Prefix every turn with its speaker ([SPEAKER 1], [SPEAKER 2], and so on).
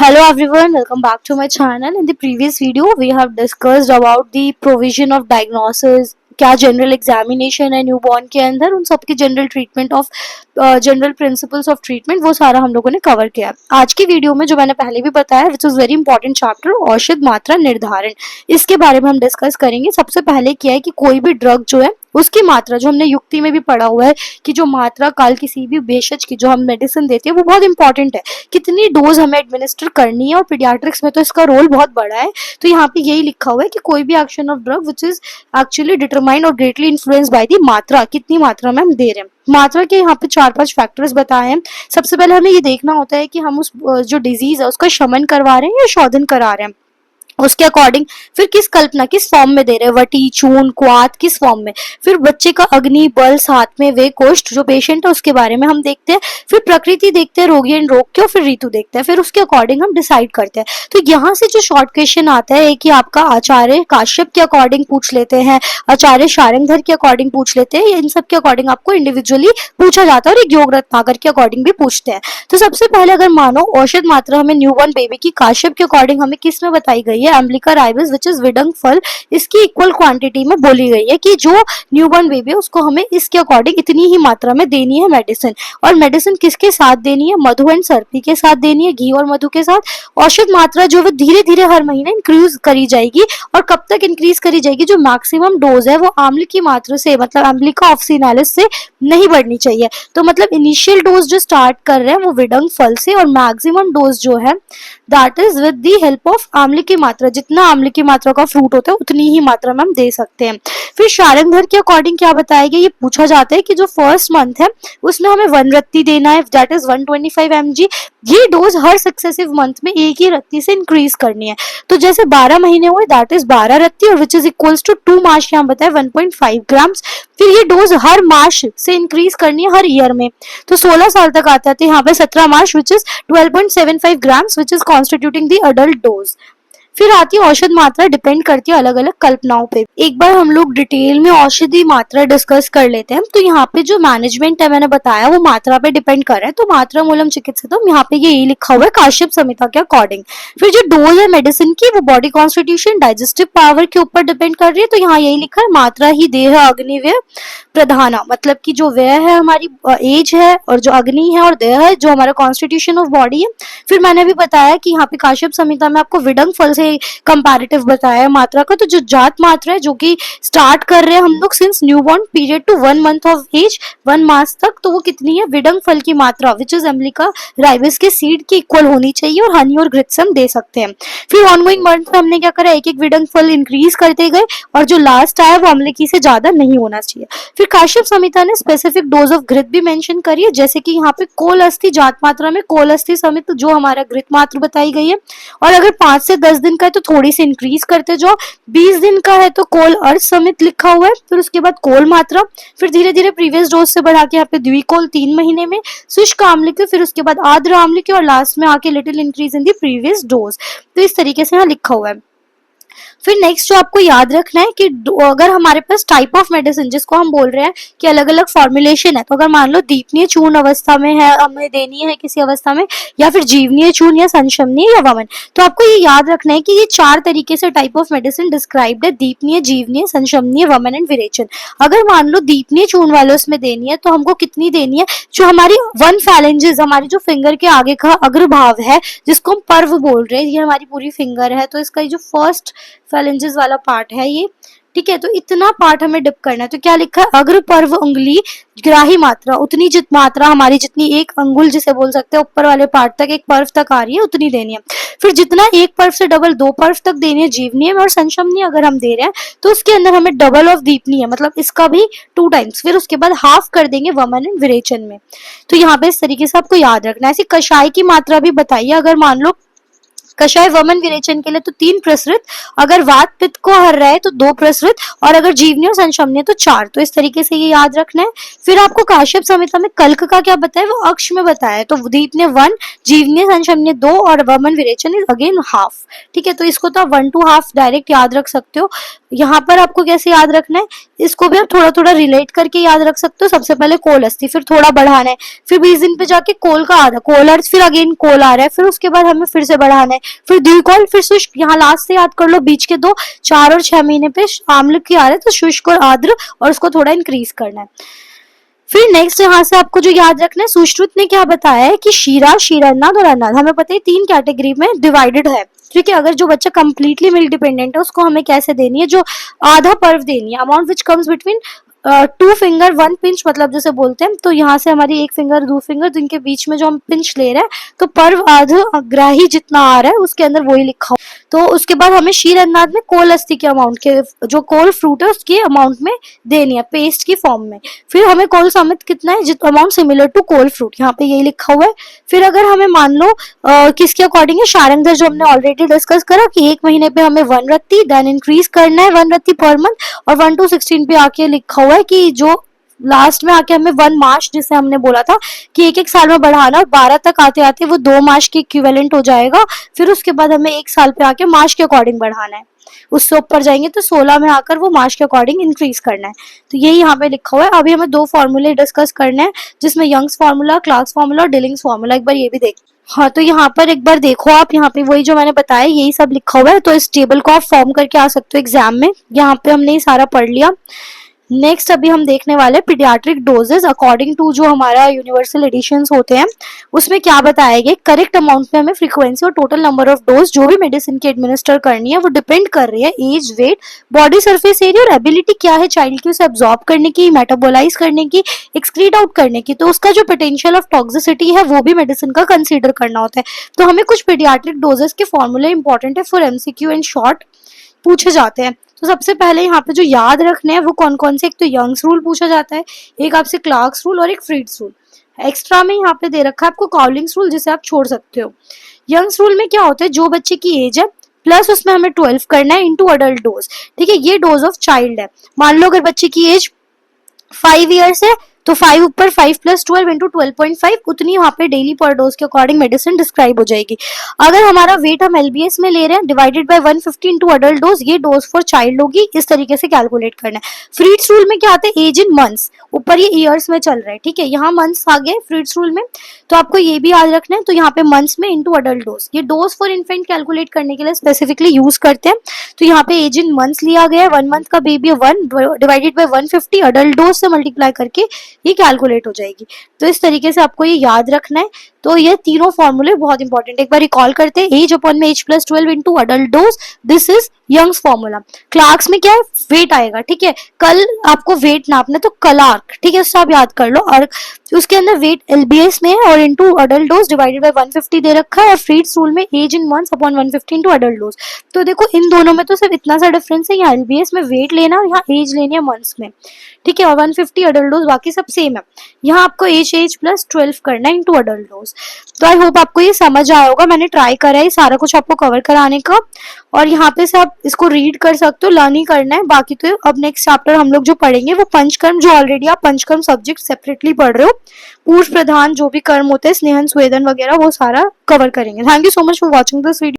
[SPEAKER 1] Hello everyone, welcome back to my channel. In the previous video, we have discussed about the provision of diagnosis, क्या general examination है newborn के अंदर, उन सब की general treatment of general principles of treatment, वो सारा हम लोगों ने कवर किया। आज की वीडियो में जो मैंने पहले भी बताया, which is very important chapter, औषध मात्रा निर्धारण, इसके बारे में हम डिस्कस करेंगे। सबसे पहले क्या है कि कोई भी ड्रग जो है उसकी मात्रा, जो हमने युक्ति में भी पढ़ा हुआ है कि जो मात्रा काल किसी भी भेषज की जो हम मेडिसिन देते हैं वो बहुत इंपॉर्टेंट है, कितनी डोज हमें एडमिनिस्टर करनी है, और पीडियाट्रिक्स में तो इसका रोल बहुत बड़ा है। तो यहाँ पे यही लिखा हुआ है कि कोई भी action of drug which is actually determined और ग्रेटली इन्फ्लुएंस बाय द मात्रा, कितनी मात्रा में हम दे रहे हैं। मात्रा के यहाँ पे 4-5 फैक्टर्स बताए हैं। सबसे पहले हमें ये देखना होता है कि हम उस जो डिजीज है उसका शमन करवा रहे हैं या शोधन करा रहे हैं, उसके अकॉर्डिंग फिर किस कल्पना, किस फॉर्म में दे रहे हैं, वटी, चून, क्वाथ, किस फॉर्म में। फिर बच्चे का अग्नि, बल, साथ में वे कोष्ठ, जो पेशेंट है उसके बारे में हम देखते हैं। फिर प्रकृति देखते हैं, रोगी एंड रोग क्यों, फिर ऋतु देखते हैं, फिर उसके अकॉर्डिंग हम डिसाइड करते हैं। तो यहाँ से जो शॉर्ट क्वेश्चन आता है कि आपका आचार्य काश्यप के अकॉर्डिंग पूछ लेते हैं, आचार्य शारंगधर के अकॉर्डिंग पूछ लेते हैं, इन सब के अकॉर्डिंग आपको इंडिविजुअली पूछा जाता है, और एक योग रत्नाकर के अकॉर्डिंग भी पूछते हैं। तो सबसे पहले अगर मानो औषध मात्रा हमें न्यूबॉर्न बेबी की काश्यप के अकॉर्डिंग हमें किस में बताई गई है, एम्ब्लिका राइबिस विच इज विडंग फल, इसकी इक्वल क्वांटिटी में बोली गई है कि जो न्यूबॉर्न बेबी है उसको हमें इसके अकॉर्डिंग इतनी ही मात्रा में देनी है मेडिसिन। और मेडिसिन किसके साथ देनी है, मधु एंड सर्पी के साथ देनी है, घी और मधु के साथ। औषध मात्रा जो है धीरे धीरे हर महीने इंक्रीज करी जाएगी, और कब तक इंक्रीज करी जाएगी, जो मैक्सिमम डोज है वो आम्ल की मात्रा से, मतलब एम्ब्लिका ऑक्सीनालिस से नहीं बढ़नी चाहिए। तो मतलब इनिशियल डोज जो स्टार्ट कर रहे हैं वो विडंग फल से, और मैक्सिमम डोज जो है that is with the help of आम्ल की मात्रा, जितना आम्ल की मात्रा का फ्रूट होता है उतनी ही मात्रा में हम दे सकते हैं। फिर शारंगधर के अकॉर्डिंग क्या बताया गया, ये पूछा जाता है कि जो फर्स्ट मंथ है उसमें हमें 1 रत्ती देना है, दैट इज 125 mg। ये डोज हर सक्सेसिव मंथ में एक ही रत्ती से इंक्रीज करनी है। तो जैसे 12 महीने हुए दैट इज 12 रत्ती, और विच इज इक्वल्स टू 2 मास, यहाँ बताया 1.5 ग्राम्स। फिर ये डोज हर मास से इंक्रीज करनी है हर ईयर में। तो 16 साल तक आता है, तो यहाँ पे 17 mass which is 12.75 grams which is constituting the adult dose. फिर आती है औषध मात्रा, डिपेंड करती है अलग अलग कल्पनाओं पे। एक बार हम लोग डिटेल में औषधि मात्रा डिस्कस कर लेते हैं। तो यहाँ पे जो मैनेजमेंट है मैंने बताया वो मात्रा पे डिपेंड कर रहा है। तो मात्रा मूलम चिकित्सितम, यहाँ पे यही लिखा हुआ है काश्यप संहिता के अकॉर्डिंग। फिर जो डोज है मेडिसिन की वो बॉडी कॉन्स्टिट्यूशन, डाइजेस्टिव पावर के ऊपर डिपेंड कर रही है। तो यहाँ यही लिखा है, मात्रा ही देह अग्निव्यय प्रधाना, मतलब कि जो व्यय है हमारी एज है, और जो अग्नि है और देह है जो हमारा कॉन्स्टिट्यूशन ऑफ बॉडी है। फिर मैंने भी बताया कि यहाँ पे काश्यप संहिता में आपको विडंग फल से कंपैरेटिव बताया मात्रा का। तो जो जात मात्रा है जो कि स्टार्ट कर रहे हैं हम लोग since newborn period to 1 month of age, 1 मास तक, तो वो कितनी है, विडंग फल की मात्रा विच इज एम्ब्लिका राइबिस के सीड की इक्वल होनी चाहिए, और हनी और ग्रिट्स हम दे सकते हैं। फिर ऑनगोइंग मंथ में हमने क्या करा, एक एक विडंग फल इंक्रीज करते गए, और जो लास्ट आया वो अम्लिकी से ज्यादा नहीं होना चाहिए। फिर काश्यप संहिता ने स्पेसिफिक डोज ऑफ घृत भी मेंशन करी है, जैसे कि यहाँ पे कोल अस्थि जात मात्रा में कोल अस्थि समित जो हमारा घृत मात्रा बताई गई है, और अगर 5 से 10 दिन का है तो थोड़ी सी इंक्रीज करते जाओ, 20 दिन का है तो कोल अर्थ समित लिखा हुआ है। फिर उसके बाद कोल मात्रा, फिर धीरे धीरे प्रीवियस डोज से बढ़ा के यहाँ पे द्विकोल 3 महीने में, शुष्क आम्ल, फिर उसके बाद आर्द्र आम्ल, और लास्ट में आके little increase in the previous dose. तो इस तरीके से यहाँ लिखा हुआ है। फिर नेक्स्ट जो आपको याद रखना है कि अगर हमारे पास टाइप ऑफ मेडिसिन, जिसको हम बोल रहे हैं कि अलग अलग फॉर्मुलेशन है, तो अगर मान लो दीपनीय चूर्ण अवस्था में है, हमें देनी है किसी अवस्था में, या फिर जीवनीय चूर्ण या संशमनीय या वमन, तो आपको ये याद रखना है कि ये 4 तरीके से टाइप ऑफ मेडिसिन डिस्क्राइब्ड है, दीपनीय, जीवनीय, संशमनीय, वमन एंड विरेचन। अगर मान लो दीपनीय चूर्ण वाले उसमें देनी है तो हमको कितनी देनी है, जो हमारी 1 फैलेंजेस, हमारी जो फिंगर के आगे का अग्रभाग है जिसको हम पर्व बोल रहे हैं, ये हमारी पूरी फिंगर है, तो इसका जो फर्स्ट फैलेंजेस वाला पार्ट है ये, ठीक है, तो इतना पार्ट हमें डिप करना है। तो क्या लिखा है, अग्र पर्व उंगली ग्राही मात्रा, उतनी जित मात्रा हमारी जितनी एक अंगुल जिसे बोल सकते हैं ऊपर वाले पार्ट तक, एक पर्व तक आ रही है उतनी देनी है। फिर जितना एक पर्व से डबल 2 पर्व तक देनी है जीवनीय में, और संशमनीय अगर हम दे रहे हैं तो उसके अंदर हमें डबल ऑफ दीपनीय, मतलब इसका भी 2 टाइम्स, फिर उसके बाद हाफ कर देंगे वमन एंड विरेचन में। तो यहाँ पे इस तरीके से आपको याद रखना है। ऐसी कषाय की मात्रा भी बताइए, अगर मान लो कषाय वमन विरेचन के लिए तो 3 प्रसृत, अगर वात पित्त को हर रहा है तो 2 प्रसृत, और अगर जीवनी और संशमनीय तो 4। तो इस तरीके से ये याद रखना है। फिर आपको काश्यप संहिता में कल्क का क्या बताया, वो अक्ष में बताया है। तो दीपनीय 1, जीवनीय संशमनीय 2, और वमन विरेचन इज अगेन हाफ। ठीक है, तो इसको तो 1 to हाफ डायरेक्ट याद रख सकते हो। यहाँ पर आपको कैसे याद रखना है, इसको भी आप थोड़ा थोड़ा रिलेट करके याद रख सकते हो। सबसे पहले कोल अस्थि, फिर थोड़ा बढ़ाना है, फिर 20 दिन पे जाके कोल का आधा, कोल अर्थ, फिर अगेन कोल आ रहा है, फिर उसके बाद हमें फिर से बढ़ाना है, फिर द्विकोल, फिर शुष्क। यहाँ लास्ट से याद कर लो, बीच के 2, 4 और 6 महीने पे आम्ल की आ रहा है, तो शुष्क और आर्द्र, और उसको थोड़ा इंक्रीज करना है। फिर नेक्स्ट यहाँ से आपको जो याद रखना है, सुश्रुत ने क्या बताया है कि शीरा, शीरानाद और अनाद हमें पता है 3 कैटेगरी में डिवाइडेड है। ठीक है, अगर जो बच्चा कंप्लीटली मिल्क डिपेंडेंट है उसको हमें कैसे देनी है, जो आधा पर्व देनी है, amount which comes between 2 finger 1 pinch, मतलब जैसे बोलते हैं, तो यहाँ से हमारी 1 फिंगर 2 फिंगर, तो इनके बीच में जो हम पिंच ले रहे हैं, तो पर्व आधा ग्राही जितना आ रहा है उसके अंदर वही लिखा हो। तो उसके बाद हमें शीर अन्नाद में कोल अस्थि के अमाउंट के, जो कोल फ्रूट है उसके अमाउंट में देनी है, पेस्ट की फॉर्म में। फिर हमें कोल समित कितना है, जितना amount similar to coal fruit, यहाँ पे यही लिखा हुआ है। फिर अगर हमें मान लो किसके अकॉर्डिंग है, शारंगधर, जो हमने ऑलरेडी डिस्कस करा कि 1 महीने पे हमें 1 रत्ती, देन इंक्रीज करना है 1 रत्ती पर मंथ, और 1 to 16 पे आके लिखा हुआ है कि जो लास्ट में आके हमें 1 मार्च, जिसे हमने बोला था कि एक साल में बढ़ाना, और 12 तक आते आते वो 2 मार्च के इक्विवेलेंट हो जाएगा। फिर उसके बाद हमें 1 साल पे आके मार्च के अकॉर्डिंग बढ़ाना है, उससे ऊपर जाएंगे तो 16 में आकर वो मार्च के अकॉर्डिंग इंक्रीज करना है। तो यही यहाँ पे लिखा हुआ है। अभी हमें 2 फॉर्मूले डिस्कस करने हैं, जिसमें यंग्स फार्मूला, क्लार्क्स फार्मूला और डिलिंग्स फार्मूला, एक बार ये भी देख। हाँ, तो यहाँ पर एक बार देखो आप, यहाँ पे वही जो मैंने बताया यही सब लिखा हुआ है, तो इस टेबल को आप फॉर्म करके आ सकते हो एग्जाम में। यहाँ पे हमने ये सारा पढ़ लिया। नेक्स्ट अभी हम देखने वाले पीडियाट्रिक डोजेस अकॉर्डिंग टू जो हमारा यूनिवर्सल एडिशंस होते हैं, उसमें क्या बताया गया, करेक्ट अमाउंट में हमें फ्रीक्वेंसी और टोटल नंबर ऑफ डोज जो भी मेडिसिन की एडमिनिस्टर करनी है वो डिपेंड कर रही है age, weight, body surface area और एबिलिटी क्या है चाइल्ड की उसे एब्जॉर्ब करने की, मेटाबोलाइज करने की, एक्सक्रीट आउट करने की। तो उसका जो पोटेंशियल ऑफ टॉक्सिसिटी है वो भी मेडिसिन का कंसीडर करना होता है। तो हमें कुछ पीडियाट्रिक डोजेस के फॉर्मूले इंपॉर्टेंट है फॉर एमसीक्यू एंड शॉर्ट पूछे जाते हैं। तो सबसे पहले यहाँ पे जो याद रखने हैं वो कौन कौन से, एक तो यंग्स रूल पूछा जाता है, एक आपसे क्लार्क्स रूल और एक फ्रीड्स रूल। एक्स्ट्रा में यहाँ पे दे रखा है आपको कॉलिंग्स रूल, जिसे आप छोड़ सकते हो। यंग्स रूल में क्या होता है, जो बच्चे की एज है प्लस उसमें हमें 12 करना है इनटू अडल्ट डोज। ठीक है, ये डोज ऑफ चाइल्ड है। मान लो अगर बच्चे की एज 5 ईयर्स है तो 5 ऊपर 5 + 12 इंटू 12.5, उतनी वहां पे डेली पर डोज के अकॉर्डिंग मेडिसिन डिस्क्राइब हो जाएगी। अगर हमारा वेट हम एलबीएस में ले रहे हैं divided by 150 into adult dose, ये डोज फॉर चाइल्ड होगी। इस तरीके से कैलकुलेट करना है। फ्रीड्स रूल में क्या आता है, एज इन मंथ्स, ऊपर ये ईयर्स में चल रहा है। ठीक है, यहाँ मंथ्स आ गए फ्रीड्स रूल में, तो आपको ये भी याद रखना है। तो यहाँ पे मंथ्स में इंटू अडल्ट डोज, ये डोज फॉर इन्फेंट कैलकुलेट करने के लिए स्पेसिफिकली यूज करते हैं। तो यहाँ पे एज इन मंथ्स लिया गया है, 1 मंथ का बेबी है, 1 डिवाइडेड बाय 150 अडल्ट डोज से मल्टीप्लाई करके ये कैलकुलेट हो जाएगी। तो इस तरीके से आपको ये याद रखना है। तो ये तीनों फॉर्मूले बहुत इंपॉर्टेंट, एक बार रिकॉल करते हैं। एज अपॉन में age + 12 into adult dose, this is Young's formula. Clark's में क्या है, वेट आएगा। ठीक है, कल आपको वेट नापना है तो क्लार्क, ठीक है, उससे आप याद कर लो। और उसके अंदर वेट एलबीएस में है और into adult dose divided by 150 दे रखा है, और फ्रीड्स रूल में age in months upon 150 into adult dose. तो देखो इन दोनों में तो सिर्फ इतना सा डिफरेंस है, यहाँ एलबीएस में वेट लेना और यहाँ एज लेनी है मंथ्स में। ठीक है, और 150 अडल्ट डोज, बाकी सब सेम है। यहाँ आपको एज + 12 करना है इंटू अडल्ट डोज। तो आई होप आपको ये समझ आया होगा। मैंने ट्राई करा है सारा कुछ आपको कवर कराने का, और यहाँ पे से आप इसको रीड कर सकते हो, लर्न ही करना है। बाकी तो अब नेक्स्ट चैप्टर हम लोग जो पढ़ेंगे वो पंचकर्म, जो ऑलरेडी आप पंचकर्म सब्जेक्ट सेपरेटली पढ़ रहे हो, पूर्व प्रधान जो भी कर्म होते हैं, स्नेहन स्वेदन वगैरह, वो सारा कवर करेंगे। Thank you so much for watching this video.